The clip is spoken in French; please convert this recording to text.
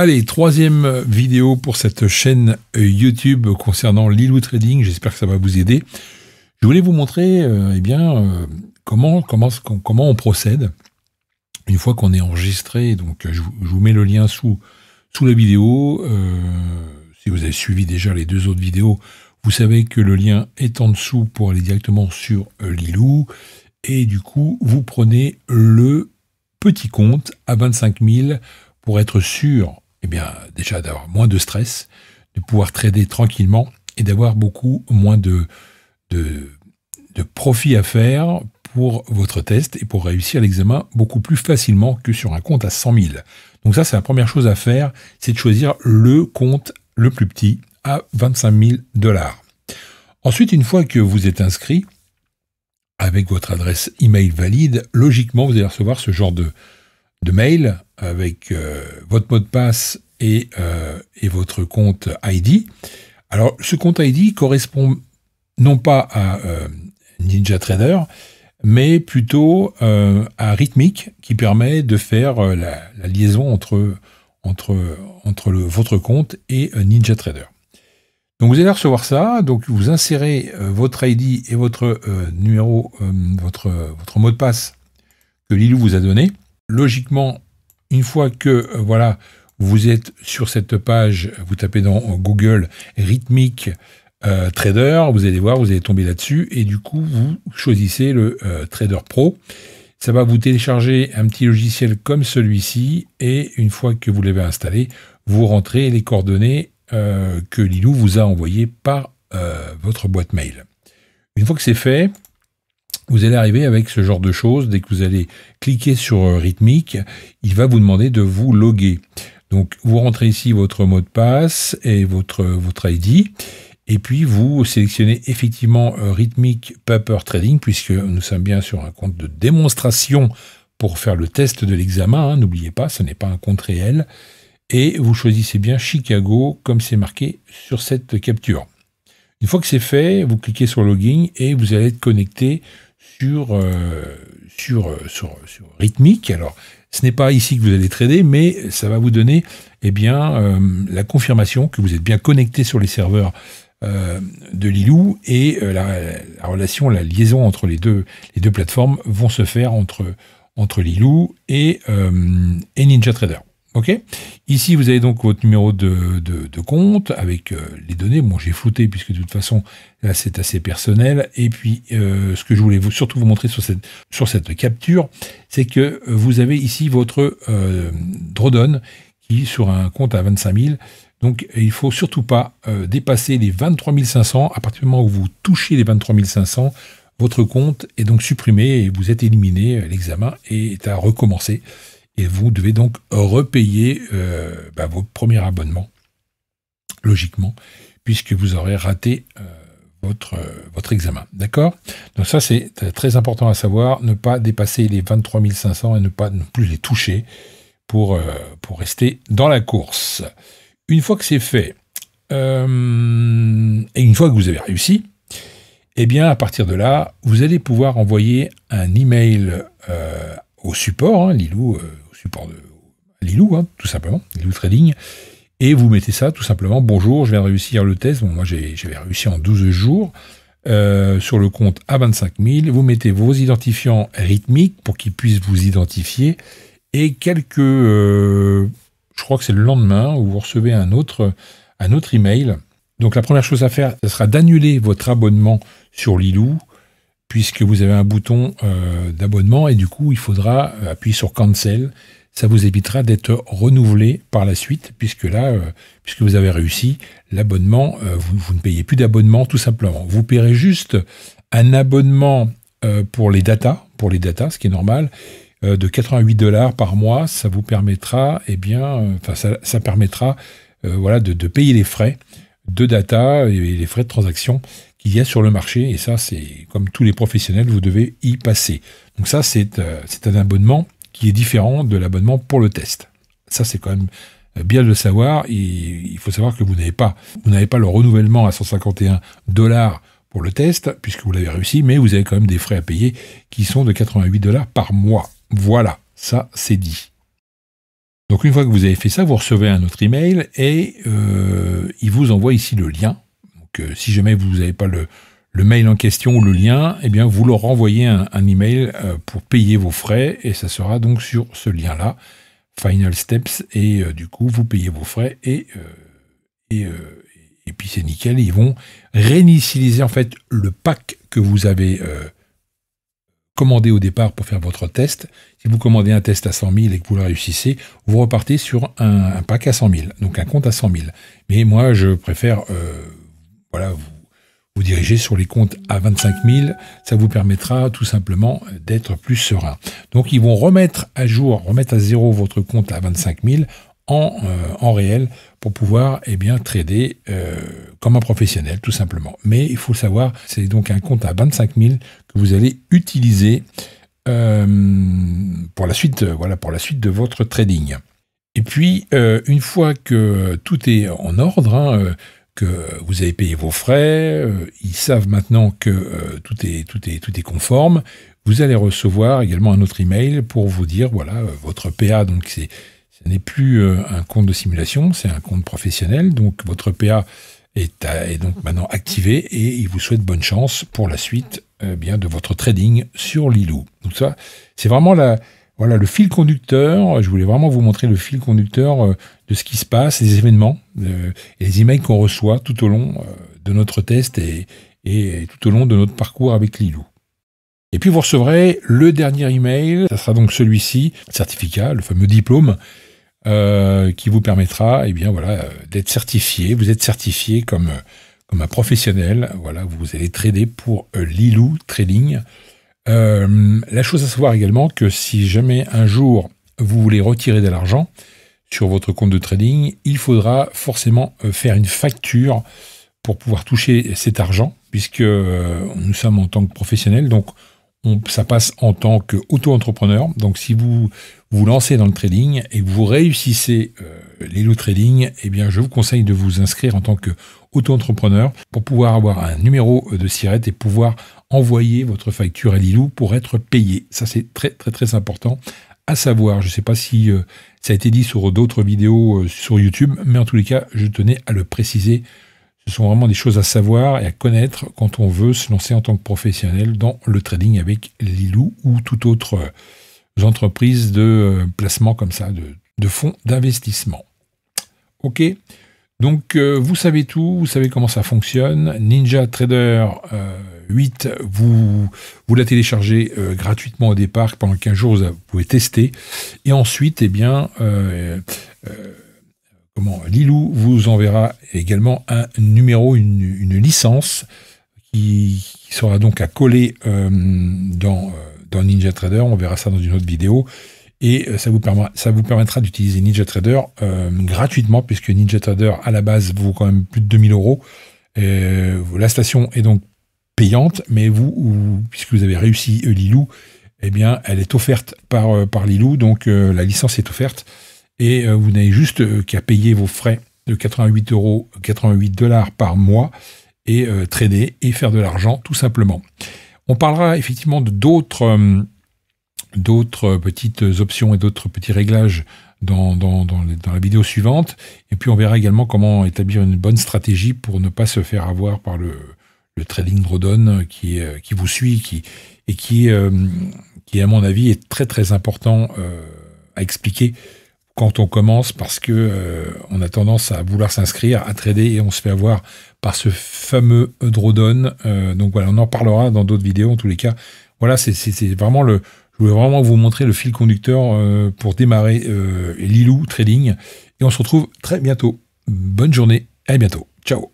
Allez, troisième vidéo pour cette chaîne YouTube concernant Lilou Trading. J'espère que ça va vous aider. Je voulais vous montrer comment on procède une fois qu'on est enregistré. Donc, je vous mets le lien sous la vidéo. Si vous avez suivi déjà les deux autres vidéos, vous savez que le lien est en dessous pour aller directement sur Lilou. Et du coup, vous prenez le petit compte à 25 000 pour être sûr, déjà d'avoir moins de stress, de pouvoir trader tranquillement et d'avoir beaucoup moins de profit à faire pour votre test et pour réussir l'examen beaucoup plus facilement que sur un compte à 100 000. Donc ça, c'est la première chose à faire, c'est de choisir le compte le plus petit à 25 000 $. Ensuite, une fois que vous êtes inscrit, avec votre adresse email valide, logiquement, vous allez recevoir ce genre de mail avec votre mot de passe et votre compte ID. Alors, ce compte ID correspond non pas à NinjaTrader, mais plutôt à Rithmic, qui permet de faire la liaison entre votre compte et NinjaTrader. Donc vous allez recevoir ça, donc vous insérez votre ID et votre numéro, votre mot de passe que Lilou vous a donné. Logiquement, une fois que vous êtes sur cette page, vous tapez dans Google Rithmic Trader, vous allez voir, vous allez tomber là-dessus, et du coup, vous choisissez le Trader Pro. Ça va vous télécharger un petit logiciel comme celui-ci, et une fois que vous l'avez installé, vous rentrez les coordonnées que Lilou vous a envoyées par votre boîte mail. Une fois que c'est fait, vous allez arriver avec ce genre de choses. Dès que vous allez cliquer sur Rithmic, il va vous demander de vous loguer. Donc, vous rentrez ici votre mot de passe et votre ID. Et puis, vous sélectionnez effectivement Rithmic Paper Trading, puisque nous sommes bien sur un compte de démonstration pour faire le test de l'examen. N'oubliez pas, ce n'est pas un compte réel. Et vous choisissez bien Chicago, comme c'est marqué sur cette capture. Une fois que c'est fait, vous cliquez sur Login et vous allez être connecté sur Rithmic. Alors, ce n'est pas ici que vous allez trader, mais ça va vous donner la confirmation que vous êtes bien connecté sur les serveurs de Lilou, et la liaison entre les deux plateformes vont se faire entre Lilou et NinjaTrader. Ok. Ici, vous avez donc votre numéro de compte avec les données. Bon, j'ai flouté puisque de toute façon, là, c'est assez personnel. Et puis, ce que je voulais surtout vous montrer sur cette capture, c'est que vous avez ici votre drawdown qui, sur un compte à 25 000, donc il ne faut surtout pas dépasser les 23 500. À partir du moment où vous touchez les 23 500, votre compte est donc supprimé et vous êtes éliminé. L'examen est à recommencer. Et vous devez donc repayer votre premier abonnement, logiquement, puisque vous aurez raté votre examen. D'accord? Donc ça, c'est très important à savoir, ne pas dépasser les 23 500 et ne pas non plus les toucher pour rester dans la course. Une fois que c'est fait, et une fois que vous avez réussi, à partir de là, vous allez pouvoir envoyer un email au support, Lilou, au support de Lilou, tout simplement, Lilou Trading, et vous mettez ça tout simplement, bonjour, je viens de réussir le test, bon, moi j'avais réussi en 12 jours, sur le compte à 25 000, vous mettez vos identifiants Rithmic pour qu'ils puissent vous identifier, et je crois que c'est le lendemain, où vous recevez un autre email. Donc la première chose à faire, ce sera d'annuler votre abonnement sur Lilou, puisque vous avez un bouton d'abonnement, et du coup, il faudra appuyer sur Cancel. Ça vous évitera d'être renouvelé par la suite, puisque là, puisque vous avez réussi l'abonnement, vous ne payez plus d'abonnement, tout simplement. Vous paierez juste un abonnement pour les datas, ce qui est normal, de 88 $ par mois. Ça vous permettra, ça permettra de payer les frais de data et les frais de transaction qu'il y a sur le marché, et ça, c'est comme tous les professionnels, vous devez y passer. Donc ça, c'est un abonnement qui est différent de l'abonnement pour le test. Ça, c'est quand même bien de le savoir. Il faut savoir que vous n'avez pas le renouvellement à 151 $ pour le test, puisque vous l'avez réussi, mais vous avez quand même des frais à payer qui sont de 88 $ par mois. Voilà, ça, c'est dit. Donc une fois que vous avez fait ça, vous recevez un autre email et il vous envoie ici le lien. Donc si jamais vous n'avez pas le mail en question ou le lien, eh bien vous leur renvoyez un email pour payer vos frais et ça sera donc sur ce lien-là, Final Steps, et du coup vous payez vos frais et puis c'est nickel. Ils vont réinitialiser en fait le pack que vous avez commandé au départ pour faire votre test. Si vous commandez un test à 100 000 et que vous le réussissez, vous repartez sur un pack à 100 000, donc un compte à 100 000. Mais moi, je préfère vous diriger sur les comptes à 25 000. Ça vous permettra tout simplement d'être plus serein. Donc, ils vont remettre à jour, remettre à zéro votre compte à 25 000 en réel pour pouvoir trader comme un professionnel tout simplement. Mais il faut savoir, c'est donc un compte à 25 000 que vous allez utiliser pour la suite de votre trading. Et puis une fois que tout est en ordre, que vous avez payé vos frais, ils savent maintenant que tout est conforme. Vous allez recevoir également un autre email pour vous dire voilà votre PA, donc ce n'est plus un compte de simulation, c'est un compte professionnel. Donc votre PA est donc maintenant activé et il vous souhaite bonne chance pour la suite de votre trading sur Lilou. Donc ça, c'est vraiment le fil conducteur. Je voulais vraiment vous montrer le fil conducteur de ce qui se passe, les événements et les emails qu'on reçoit tout au long de notre test et tout au long de notre parcours avec Lilou. Et puis vous recevrez le dernier email, ça sera donc celui-ci, certificat, le fameux diplôme, qui vous permettra d'être certifié. Vous êtes certifié comme un professionnel. Voilà, vous allez trader pour Lilou Trading. La chose à savoir également que si jamais un jour vous voulez retirer de l'argent sur votre compte de trading, il faudra forcément faire une facture pour pouvoir toucher cet argent, puisque nous sommes en tant que professionnels, donc ça passe en tant qu'auto-entrepreneur. Donc si vous vous lancez dans le trading et que vous réussissez Lilou Trading, eh bien je vous conseille de vous inscrire en tant qu'auto-entrepreneur pour pouvoir avoir un numéro de SIRET et pouvoir envoyer votre facture à Lilou pour être payé. Ça c'est très très très important à savoir. Je ne sais pas si ça a été dit sur d'autres vidéos sur YouTube, mais en tous les cas je tenais à le préciser. Ce sont vraiment des choses à savoir et à connaître quand on veut se lancer en tant que professionnel dans le trading avec Lilou ou toute autre entreprise de placement comme ça, de fonds d'investissement. Ok, donc vous savez tout, vous savez comment ça fonctionne. NinjaTrader 8, vous la téléchargez gratuitement au départ. Pendant 15 jours, vous pouvez tester. Et ensuite, Lilou vous enverra également un numéro, une licence qui sera donc à coller dans NinjaTrader. On verra ça dans une autre vidéo. Et ça vous permettra d'utiliser NinjaTrader gratuitement, puisque NinjaTrader, à la base, vaut quand même plus de 2000 €. La station est donc payante, mais puisque vous avez réussi Lilou, elle est offerte par Lilou, donc la licence est offerte. Et vous n'avez juste qu'à payer vos frais de 88 $ par mois et trader et faire de l'argent tout simplement. On parlera effectivement de d'autres petites options et d'autres petits réglages dans la vidéo suivante. Et puis on verra également comment établir une bonne stratégie pour ne pas se faire avoir par le trading drawdown qui vous suit et qui à mon avis est très très important à expliquer quand on commence, parce que on a tendance à vouloir s'inscrire, à trader, et on se fait avoir par ce fameux drawdown. Donc voilà, on en parlera dans d'autres vidéos. En tous les cas, voilà, c'est vraiment je voulais vraiment vous montrer le fil conducteur pour démarrer Lilou Trading. Et on se retrouve très bientôt. Bonne journée, à bientôt. Ciao.